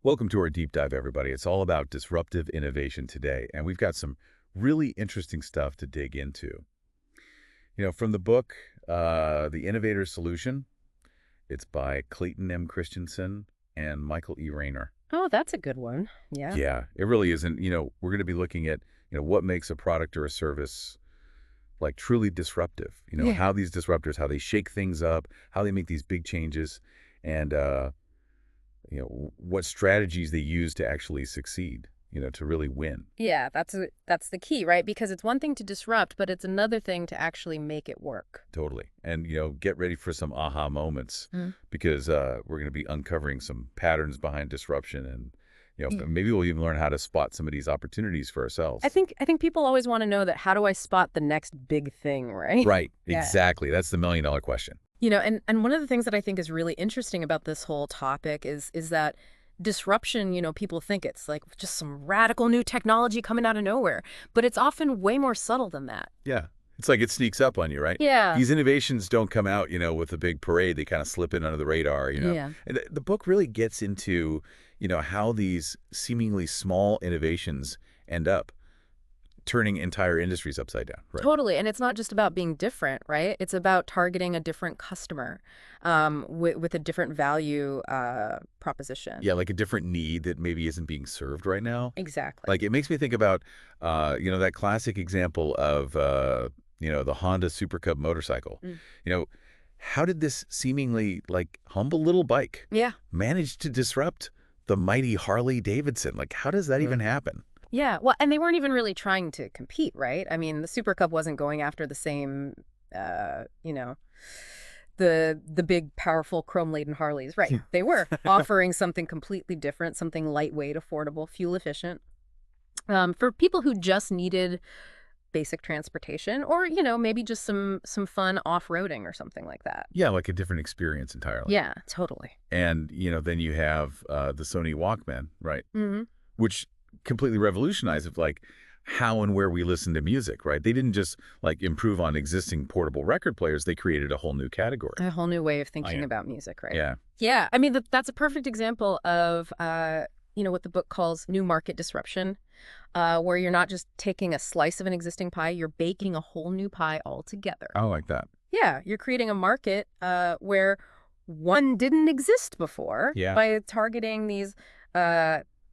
Welcome to our deep dive, everybody. It's all about disruptive innovation today, and we've got some really interesting stuff to dig into. From the book, The Innovator Solution, it's by Clayton M. Christensen and Michael E. Rayner. Oh, that's a good one. Yeah. Yeah, it really isn't. We're going to be looking at, what makes a product or a service like truly disruptive. Yeah. How these disruptors, how they shake things up, how they make these big changes, and what strategies they use to actually succeed, to really win. Yeah, that's the key, right? Because it's one thing to disrupt, but it's another thing to actually make it work. Totally. And, get ready for some aha moments Mm. because we're going to be uncovering some patterns behind disruption and, Y- maybe we'll even learn how to spot some of these opportunities for ourselves. I think people always want to know that how do I spot the next big thing, right? Right. Yeah. Exactly. That's the $1,000,000 question. And one of the things that I think is really interesting about this whole topic is that disruption, people think it's like just some radical new technology coming out of nowhere, but it's often way more subtle than that. Yeah. It's like it sneaks up on you, right? Yeah. These innovations don't come out, with a big parade. They kind of slip in under the radar. Yeah. And the book really gets into, how these seemingly small innovations end up turning entire industries upside down. Right. Totally. And it's not just about being different, right? It's about targeting a different customer with a different value proposition. Yeah, like a different need that maybe isn't being served right now. Exactly. Like it makes me think about, that classic example of, the Honda Super Cub motorcycle. Mm. You know, how did this seemingly like humble little bike Yeah. manage to disrupt the mighty Harley Davidson? Like, how does that even happen? Yeah. Well, and they weren't even really trying to compete, right? I mean, the Super Cup wasn't going after the same, uh, you know, the big, powerful, chrome-laden Harleys, right? They were offering something completely different, something lightweight, affordable, fuel efficient, for people who just needed basic transportation, or maybe just some fun off-roading or something like that. Yeah, like a different experience entirely. Yeah, totally. And, then you have the Sony Walkman, right? Hmm. Which completely revolutionized like how and where we listen to music, right? They didn't just like improve on existing portable record players. They created a whole new category. A whole new way of Oh, thinking yeah. about music, right? Yeah. Yeah, I mean that's a perfect example of what the book calls new market disruption, where you're not just taking a slice of an existing pie, you're baking a whole new pie altogether. I like that. Yeah, you're creating a market where one didn't exist before Yeah. by targeting these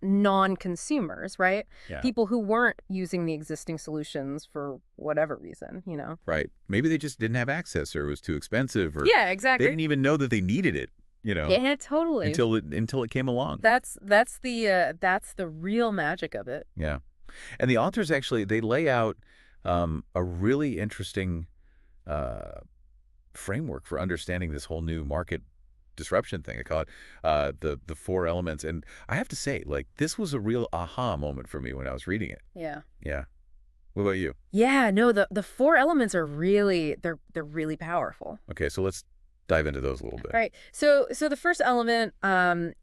non-consumers, right? Yeah. People who weren't using the existing solutions for whatever reason. Right. Maybe they just didn't have access or it was too expensive or Yeah, they exactly. didn't even know that they needed it, Yeah, totally. until it came along. That's the real magic of it. Yeah. And the authors actually, they lay out a really interesting framework for understanding this whole new market disruption thing. I call it the four elements. And I have to say, like, this was a real aha moment for me when I was reading it. Yeah. Yeah. What about you? Yeah, no, the four elements are really they're really powerful. Okay, so let's dive into those a little bit. All right. So the first element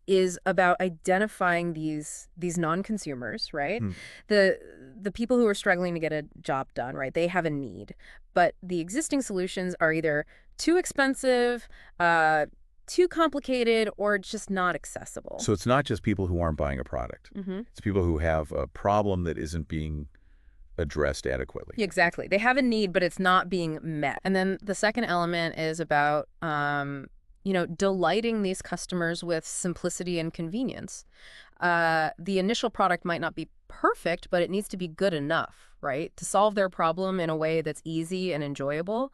is about identifying these non-consumers, right? Hmm. The people who are struggling to get a job done, right? They have a need, but the existing solutions are either too expensive, too complicated, or just not accessible. So it's not just people who aren't buying a product. Mm-hmm. It's people who have a problem that isn't being addressed adequately. Exactly. They have a need, but it's not being met. And then the second element is about, delighting these customers with simplicity and convenience. The initial product might not be perfect, but it needs to be good enough, right, to solve their problem in a way that's easy and enjoyable.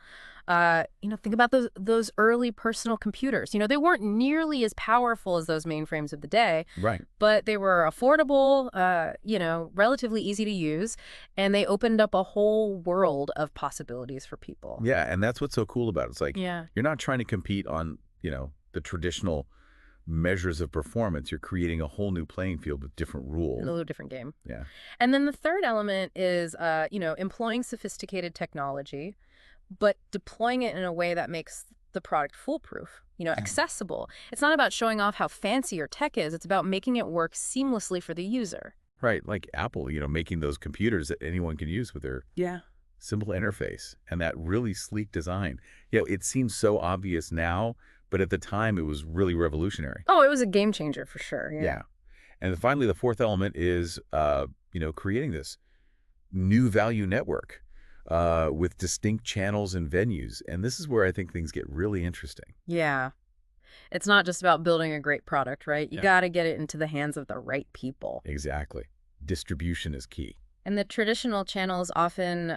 Think about those early personal computers. They weren't nearly as powerful as those mainframes of the day, Right. but they were affordable, relatively easy to use, and they opened up a whole world of possibilities for people. Yeah, and that's what's so cool about it. It's like Yeah. you're not trying to compete on, the traditional measures of performance. You're creating a whole new playing field with different A rules. little different game. Yeah. And then the third element is, employing sophisticated technology, but deploying it in a way that makes the product foolproof, accessible. It's not about showing off how fancy your tech is. It's about making it work seamlessly for the user. Right, like Apple, making those computers that anyone can use with their Yeah. simple interface and that really sleek design. It seems so obvious now, but at the time it was really revolutionary. Oh, it was a game changer for sure. Yeah. Yeah. And then finally, the fourth element is, creating this new value network with distinct channels and venues. And this is where I think things get really interesting. Yeah. It's not just about building a great product, right? You Yeah. got to get it into the hands of the right people. Exactly. Distribution is key. And the traditional channels often,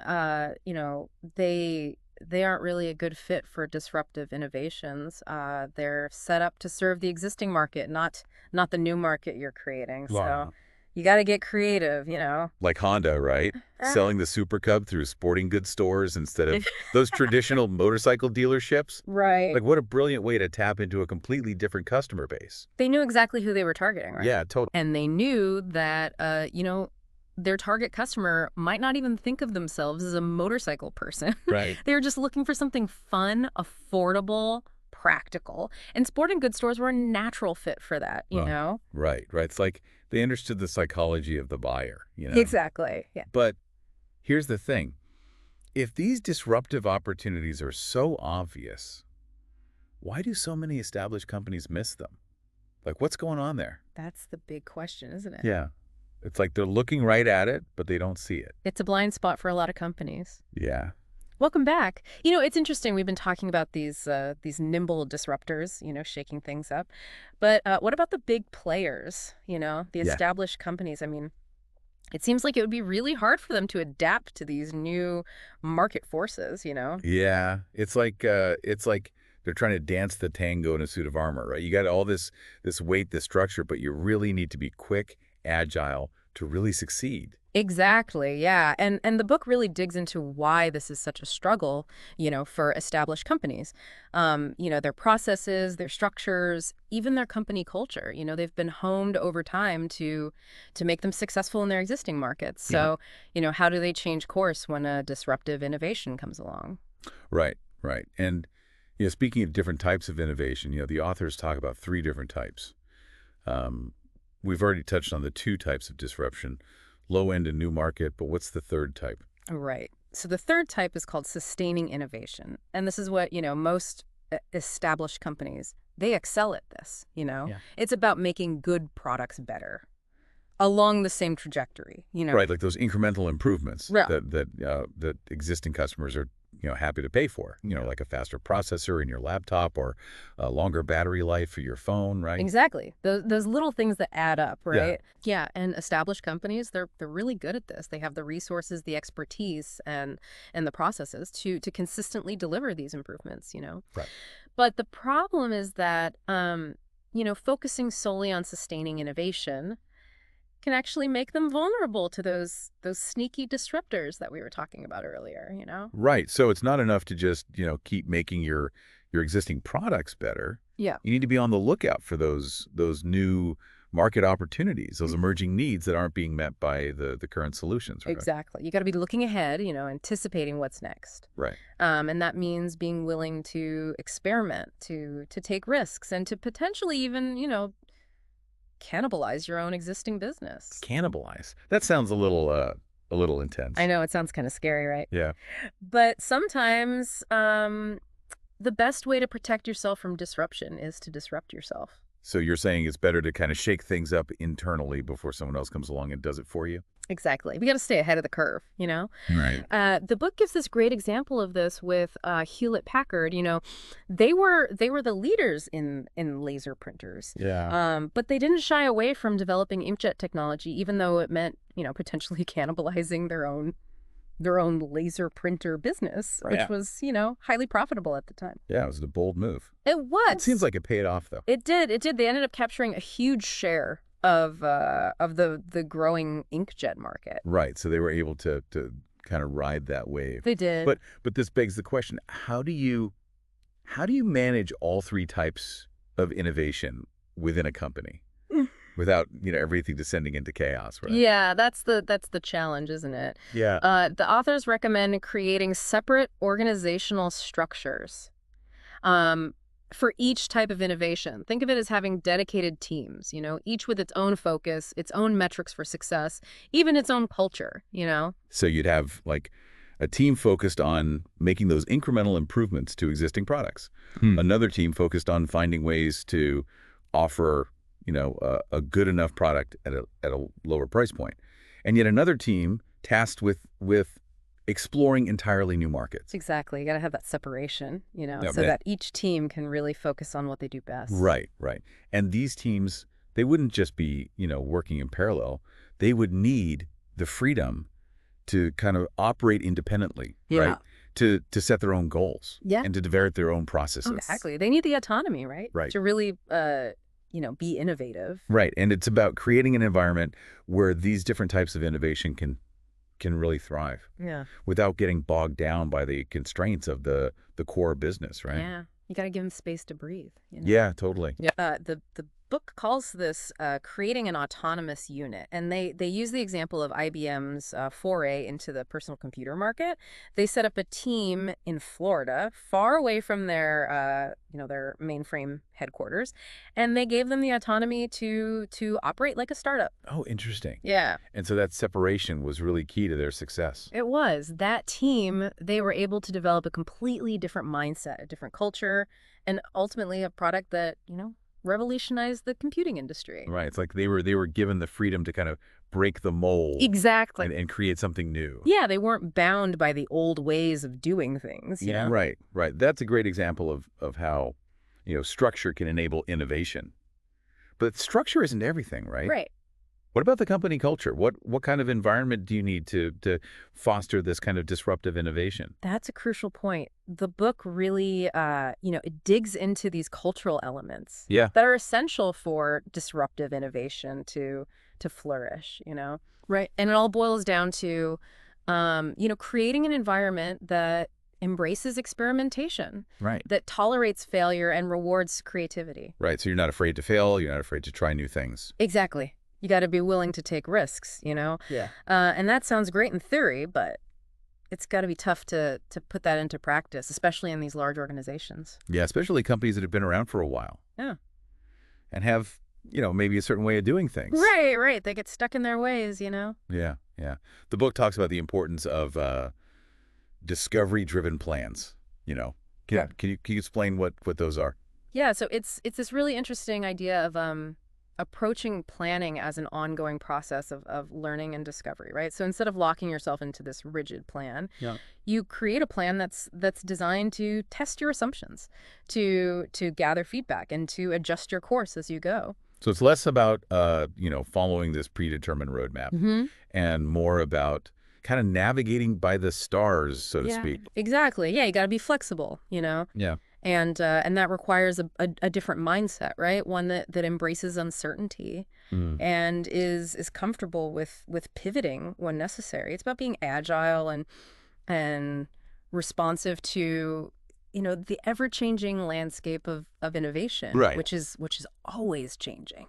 they aren't really a good fit for disruptive innovations. They're set up to serve the existing market, not the new market you're creating. So Wow. you got to get creative. Like Honda, right? Selling the Super Cub through sporting goods stores instead of those traditional motorcycle dealerships. Right. Like, what a brilliant way to tap into a completely different customer base. They knew exactly who they were targeting, right? Yeah, totally. And they knew that, their target customer might not even think of themselves as a motorcycle person. Right. They were just looking for something fun, affordable, practical. And sporting goods stores were a natural fit for that, you Well, know? Right. It's like they understood the psychology of the buyer. Exactly. Yeah. But here's the thing. If these disruptive opportunities are so obvious, why do so many established companies miss them? Like, what's going on there? That's the big question, isn't it? Yeah. It's like they're looking right at it, but they don't see it. It's a blind spot for a lot of companies. Yeah. Welcome back. It's interesting. We've been talking about these nimble disruptors, shaking things up. But what about the big players, the Yeah. established companies? I mean, it seems like it would be really hard for them to adapt to these new market forces. Yeah. It's like they're trying to dance the tango in a suit of armor, right? You got all this weight, this structure, but you really need to be quick, agile to really succeed. Exactly, yeah. And the book really digs into why this is such a struggle, for established companies. Their processes, their structures, even their company culture. They've been honed over time to make them successful in their existing markets. Yeah. So, how do they change course when a disruptive innovation comes along? Right. And speaking of different types of innovation, the authors talk about three different types. We've already touched on the two types of disruption, low end and new market, but what's the third type? Right. So the third type is called sustaining innovation. And this is what, most established companies, they excel at this. Yeah. It's about making good products better along the same trajectory. Right, like those incremental improvements Yeah. that existing customers are happy to pay for. Like a faster processor in your laptop or a longer battery life for your phone, right? Exactly. Those little things that add up, right? Yeah, and established companies, they're really good at this. They have the resources, the expertise, and the processes to consistently deliver these improvements. Right. But the problem is that, focusing solely on sustaining innovation can actually make them vulnerable to those sneaky disruptors that we were talking about earlier. Right. So it's not enough to just, keep making your existing products better. Yeah. You need to be on the lookout for those new market opportunities, those emerging needs that aren't being met by the current solutions. Right? Exactly. You got to be looking ahead, anticipating what's next. Right. And that means being willing to experiment, to take risks, and to potentially even, cannibalize your own existing business. Cannibalize. That sounds a little intense. I know, it sounds kind of scary, right? Yeah. But sometimes the best way to protect yourself from disruption is to disrupt yourself. So you're saying it's better to kind of shake things up internally before someone else comes along and does it for you? Exactly. We got to stay ahead of the curve. Right. The book gives this great example of this with Hewlett-Packard. They were the leaders in laser printers. Yeah. But they didn't shy away from developing inkjet technology, even though it meant, potentially cannibalizing their own laser printer business, Right. which Yeah. was, highly profitable at the time. Yeah, it was a bold move. It was. It seems like it paid off, though. It did. They ended up capturing a huge share of the growing inkjet market. Right. So they were able to kind of ride that wave. They did. But this begs the question: how do you manage all three types of innovation within a company without everything descending into chaos? Right. Yeah, that's the challenge, isn't it? Yeah. The authors recommend creating separate organizational structures for each type of innovation. Think of it as having dedicated teams, each with its own focus, its own metrics for success, even its own culture. So you'd have like a team focused on making those incremental improvements to existing products. Another team focused on finding ways to offer a good enough product at a lower price point. And yet another team tasked with exploring entirely new markets. Exactly. You got to have that separation, Yeah, so that each team can really focus on what they do best. right, right. And these teams, they wouldn't just be, working in parallel. They would need the freedom to kind of operate independently, right? To set their own goals. Yeah. And to develop their own processes. Exactly. They need the autonomy, right? Right. To really, be innovative. Right. And it's about creating an environment where these different types of innovation can really thrive. Yeah. Without getting bogged down by the constraints of the core business, right? Yeah. You got to give them space to breathe. Yeah, totally. Yeah. The book calls this creating an autonomous unit, and they use the example of IBM's foray into the personal computer market. They set up a team in Florida, far away from their their mainframe headquarters, and they gave them the autonomy to operate like a startup. Oh, interesting. Yeah. And so that separation was really key to their success. It was. That team, they were able to develop a completely different mindset, a different culture, and ultimately a product that, revolutionized the computing industry. Right. It's like they were given the freedom to kind of break the mold. Exactly. And create something new. Yeah, they weren't bound by the old ways of doing things, you know? Right, right. That's a great example of how, structure can enable innovation. But structure isn't everything, right? Right. What about the company culture? What kind of environment do you need to foster this kind of disruptive innovation? That's a crucial point. The book really, it digs into these cultural elements Yeah. that are essential for disruptive innovation to flourish, Right. And it all boils down to, creating an environment that embraces experimentation, Right. that tolerates failure and rewards creativity. Right. So you're not afraid to fail. You're not afraid to try new things. Exactly. You got to be willing to take risks, Yeah. And that sounds great in theory, but it's got to be tough to put that into practice, especially in these large organizations. Yeah, especially companies that have been around for a while. Yeah. And have, maybe a certain way of doing things. Right, right. They get stuck in their ways, Yeah, yeah. The book talks about the importance of discovery-driven plans, Can you explain what those are? Yeah, so it's this really interesting idea of approaching planning as an ongoing process of learning and discovery, right? So instead of locking yourself into this rigid plan, you create a plan that's designed to test your assumptions, to gather feedback, and to adjust your course as you go. So it's less about, following this predetermined roadmap and more about kind of navigating by the stars, so to speak. Exactly. Yeah, you got to be flexible, Yeah. And that requires a different mindset, right? One that embraces uncertainty and is comfortable with pivoting when necessary. It's about being agile and responsive to the ever-changing landscape of innovation, right. which is always changing.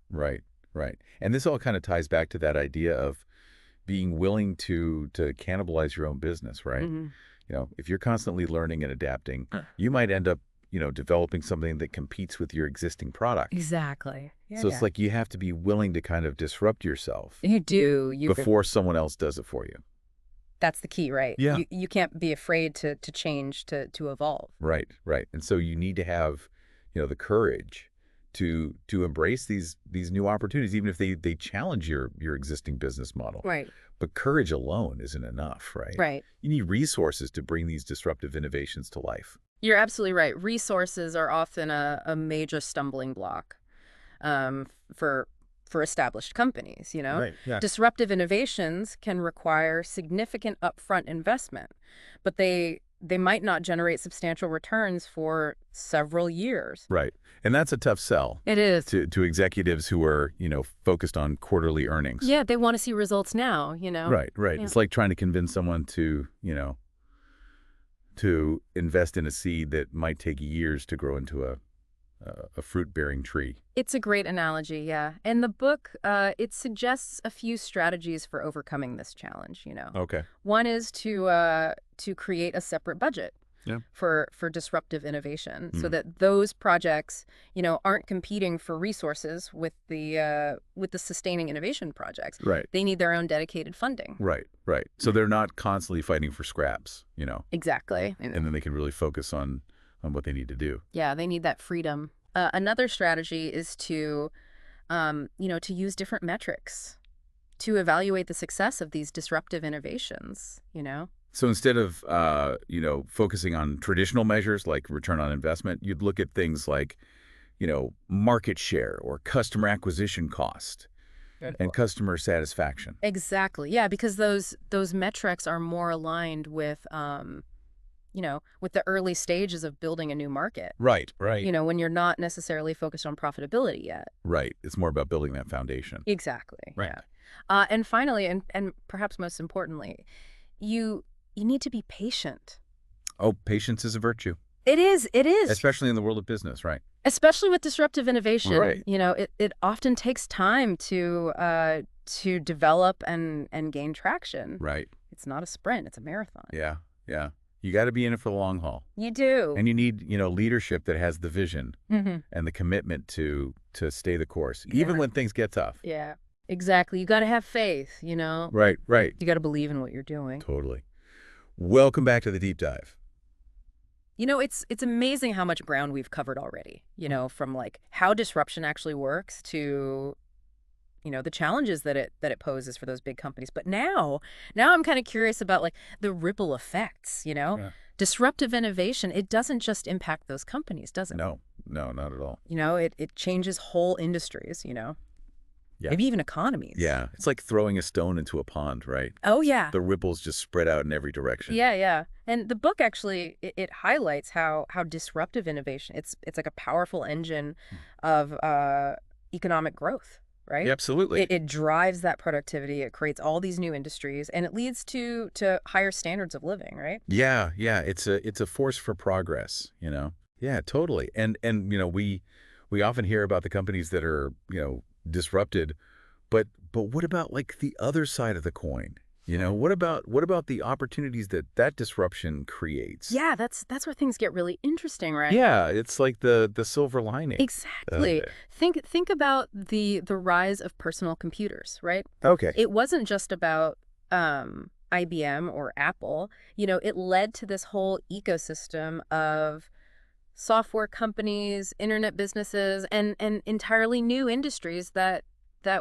Right, right. And this all kind of ties back to that idea of being willing to cannibalize your own business, right? If you're constantly learning and adapting, you might end up, developing something that competes with your existing product. Exactly. So it's like you have to be willing to kind of disrupt yourself. You do. Before someone else does it for you. That's the key, right? Yeah. You can't be afraid to change, to evolve. Right, right. And so you need to have, the courage to embrace these new opportunities, even if they challenge your existing business model. Right. But courage alone isn't enough, right? Right. You need resources to bring these disruptive innovations to life. You're absolutely right. Resources are often a major stumbling block for established companies, Right, yeah. Disruptive innovations can require significant upfront investment, but they might not generate substantial returns for several years. Right. And that's a tough sell. It is. To executives who are, focused on quarterly earnings. Yeah, they want to see results now, Right, right. Yeah. It's like trying to convince someone to invest in a seed that might take years to grow into a fruit-bearing tree. It's a great analogy, yeah. And the book, it suggests a few strategies for overcoming this challenge, Okay. One is to create a separate budget for disruptive innovation so that those projects, aren't competing for resources with the sustaining innovation projects. Right. They need their own dedicated funding. Right, right. So they're not constantly fighting for scraps, Exactly. And then they can really focus on what they need to do. Yeah, they need that freedom. Another strategy is to to use different metrics to evaluate the success of these disruptive innovations. So instead of, focusing on traditional measures like return on investment, you'd look at things like, market share or customer acquisition cost and customer satisfaction. Exactly. Yeah, because those metrics are more aligned with the early stages of building a new market. Right, right. When you're not necessarily focused on profitability yet. Right. It's more about building that foundation. Exactly. Right. Yeah. And finally, and perhaps most importantly, you need to be patient. Oh, patience is a virtue, It is. It is. especially in the world of business, right? Especially with disruptive innovation. Right. It often takes time to develop and gain traction. Right. It's not a sprint, it's a marathon. Yeah, yeah. You got to be in it for the long haul. You do. And you need, leadership that has the vision Hmm. and the commitment to stay the course, even when things get tough. Yeah, exactly. You got to have faith, Right, right. You got to believe in what you're doing. Totally. Welcome back to the deep dive. It's amazing how much ground we've covered already, from like how disruption actually works to the challenges that it poses for those big companies. But now I'm kind of curious about like the ripple effects, Yeah. Disruptive innovation, it doesn't just impact those companies, does it? No, not at all. It changes whole industries, Yeah. maybe even economies. Yeah. It's like throwing a stone into a pond, right? Oh, yeah. The ripples just spread out in every direction. Yeah, yeah. And the book actually, it highlights how disruptive innovation, it's like a powerful engine of economic growth, right? Yeah, absolutely. It drives that productivity. It creates all these new industries, and it leads to higher standards of living, right? Yeah, yeah. It's a force for progress. Yeah, totally. And we often hear about the companies that are, disrupted, but what about like the other side of the coin? What about the opportunities that disruption creates? Yeah, that's where things get really interesting, right? Yeah, it's like the silver lining. Exactly. Think about the rise of personal computers, right? Okay. It wasn't just about IBM or Apple. It led to this whole ecosystem of software companies, internet businesses, and entirely new industries that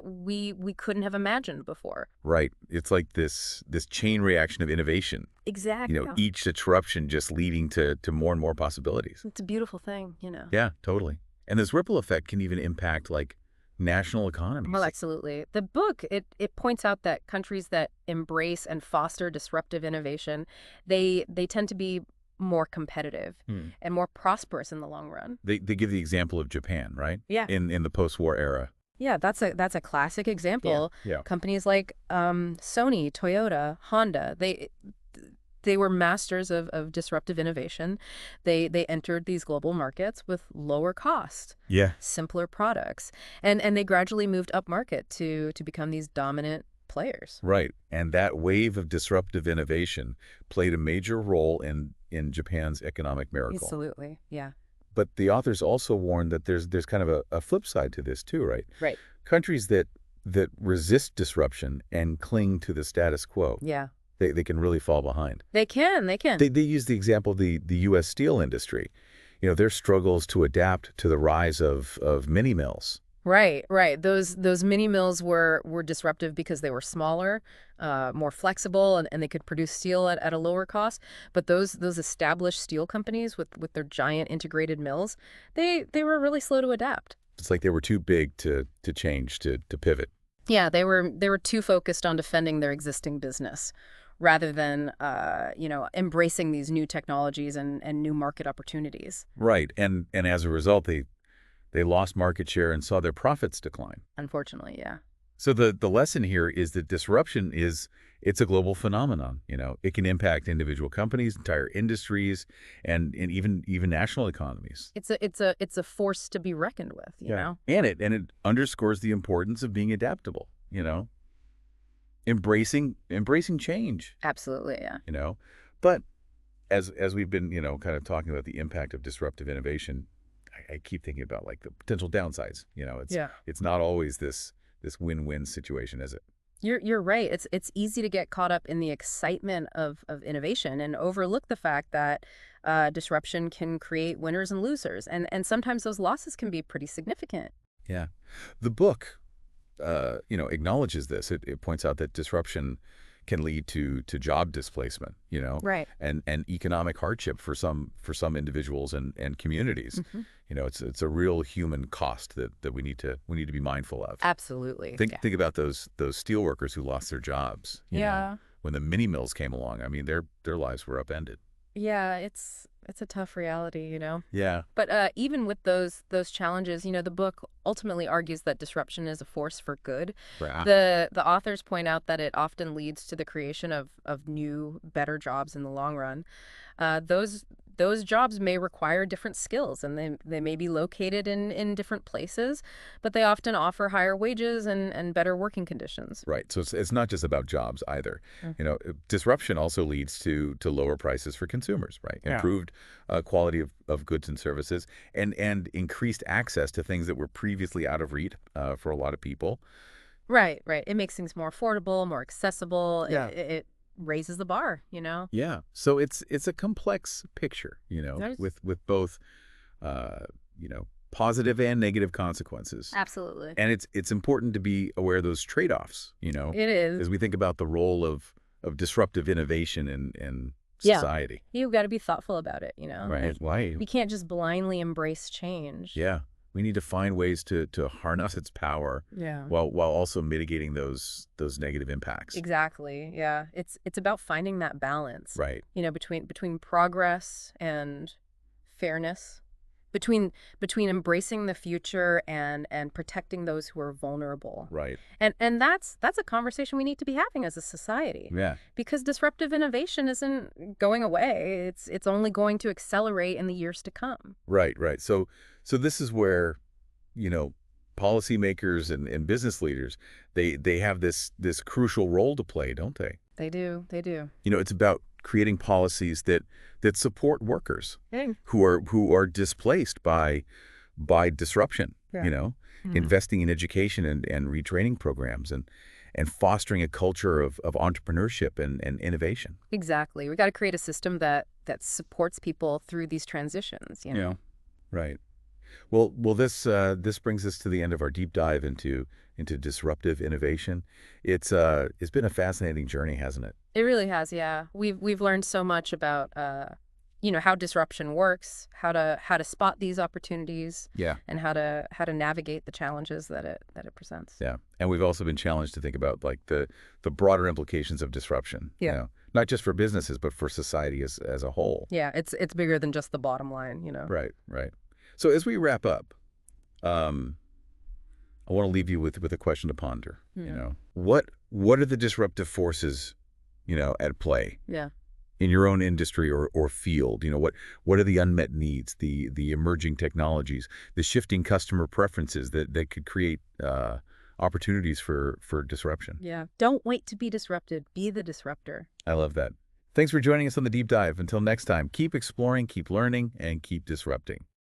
we couldn't have imagined before. Right. It's like this chain reaction of innovation. Exactly. Each disruption just leading to more and more possibilities. It's a beautiful thing. Yeah, totally. And this ripple effect can even impact like national economies. Well, absolutely. The book, it points out that countries that embrace and foster disruptive innovation, they tend to be more competitive and more prosperous in the long run. They give the example of Japan, right? Yeah. In the post-war era. Yeah, that's a classic example. Yeah. Companies like Sony, Toyota, Honda, they were masters of disruptive innovation. They entered these global markets with lower cost, Yeah. simpler products, and they gradually moved up market to become these dominant players. Right. And that wave of disruptive innovation played a major role in Japan's economic miracle. Absolutely, yeah. But the authors also warn that there's kind of a flip side to this too, right? Right. Countries that resist disruption and cling to the status quo, Yeah. they can really fall behind. They can. They use the example of the U.S. steel industry. Their struggles to adapt to the rise of mini mills. Right. Those mini mills were disruptive because they were smaller, more flexible, and they could produce steel at a lower cost. But those established steel companies with their giant integrated mills, they were really slow to adapt. It's like they were too big to change, to pivot. Yeah, they were too focused on defending their existing business rather than embracing these new technologies and new market opportunities. Right. And as a result, they lost market share and saw their profits decline. Unfortunately, yeah. So the lesson here is that disruption it's a global phenomenon. It can impact individual companies, entire industries, and even national economies. It's a force to be reckoned with, you know. And it underscores the importance of being adaptable, embracing change. Absolutely, yeah. But as we've been, kind of talking about the impact of disruptive innovation, I keep thinking about like the potential downsides. It's not always this win-win situation, is it? You're right. It's easy to get caught up in the excitement of innovation and overlook the fact that disruption can create winners and losers, and sometimes those losses can be pretty significant. Yeah. The book, acknowledges this. It points out that disruption can lead to job displacement, Right. and economic hardship for some individuals and communities. Hmm. It's a real human cost that we need to be mindful of. Absolutely. Think Yeah. think about those steel workers who lost their jobs, Yeah. when the mini mills came along. I mean, their lives were upended. Yeah, it's a tough reality. Yeah. But even with those challenges, the book ultimately argues that disruption is a force for good. Right. The authors point out that it often leads to the creation of new, better jobs in the long run. Those jobs may require different skills, and they may be located in different places, but they often offer higher wages and better working conditions. Right. So it's not just about jobs either. Mm. Disruption also leads to lower prices for consumers, right? Yeah. Improved quality of goods and services, and increased access to things that were previously out of reach for a lot of people. Right, right. It makes things more affordable, more accessible. Yeah. It raises the bar. Yeah. So it's a complex picture, There's- with both uh, positive and negative consequences. Absolutely. And it's important to be aware of those trade-offs, It is. as we think about the role of disruptive innovation in Yeah. society. You've got to be thoughtful about it. Right. Why? You can't just blindly embrace change. Yeah. We need to find ways to harness its power Yeah. while also mitigating those negative impacts. Exactly. Yeah. It's about finding that balance. Right. Between progress and fairness, between embracing the future and protecting those who are vulnerable. Right. And that's a conversation we need to be having as a society. Yeah. Because disruptive innovation isn't going away. It's only going to accelerate in the years to come. Right. Right. So this is where, policymakers and business leaders, they have this crucial role to play, don't they? They do. They do. It's about creating policies that support workers Yeah. who are displaced by disruption, Yeah. Mhm. investing in education and retraining programs and fostering a culture of entrepreneurship and innovation. Exactly. We got to create a system that supports people through these transitions. Yeah. Right. Well, this brings us to the end of our deep dive into disruptive innovation. It's been a fascinating journey, hasn't it? It really has, yeah. We've learned so much about how disruption works, how to spot these opportunities, Yeah. and how to navigate the challenges that it presents. Yeah. And we've also been challenged to think about like the broader implications of disruption. Yeah. Not just for businesses, but for society as a whole. Yeah, it's bigger than just the bottom line. Right. Right. So as we wrap up, I want to leave you with a question to ponder. Hmm. What are the disruptive forces, at play Yeah. in your own industry or field? What are the unmet needs, the emerging technologies, the shifting customer preferences that could create opportunities for disruption? Yeah. Don't wait to be disrupted. Be the disruptor. I love that. Thanks for joining us on the deep dive. Until next time, keep exploring, keep learning, and keep disrupting.